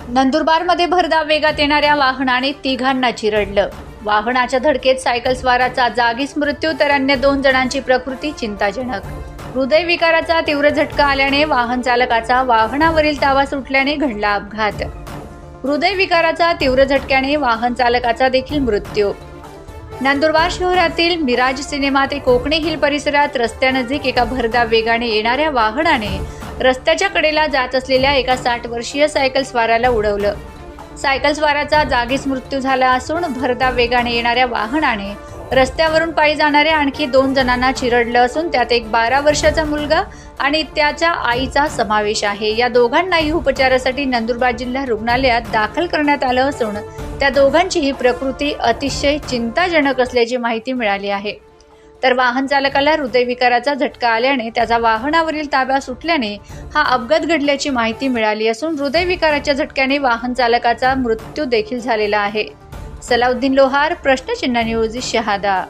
नंदुरबारमध्ये भरधाव वेगात येणाऱ्या वाहनाने तिघांना चिरडलं। वाहनाच्या धडकेत सायकल स्वाराचा जागीच मृत्यू तर अन्य 2 जणांची प्रकृती चिंताजनक। हृदयविकाराचा तीव्र झटका आल्याने वाहन चालकाचा वाहनावरील ताबा सुटल्याने घडला अपघात। हृदयविकाराचा तीव्र झटक्याने वाहन चालकाचा देखील मृत्यू। नंदुरबार शहरातील मिराज सिनेमा ते कोकणे हिल परिसरात रस्त्यानजीक एका भरधाव वेगाने येणाऱ्या वाहनाने रस्त्याच्या कडेला जात असलेल्या एका 60 वर्षीय सायकल स्वाराला उडवलं। सायकल स्वाराचा जागीच मृत्यू झाला असून भरधाव वेगाने येणाऱ्या वाहनाने रस्त्यावरून पायी जाणाऱ्या आणखी 2 जणांना चिरडलं असून त्यात एक 12 वर्षाचा मुलगा आणि त्याच्या आईचा समावेश आहे। या दोघांनाही उपचारासाठी नंदुरबार जिल्हा रुग्णालयात दाखल करण्यात आलं असून त्या दोघांचीही प्रकृती अतिशय चिंताजनक असल्याची माहिती मिळाली आहे। तर वाहन चालकाला हृदयविकाराचा झटका आल्याने त्याचा वाहनावरील ताबा सुटल्याने हा अपघात घडल्याची माहिती मिळाली असून हृदयविकाराच्या झटक्याने वाहन चालकाचा मृत्यू देखील झालेला आहे। सलाउद्दीन लोहार, प्रश्नचिन्ह न्यूज, शहादा।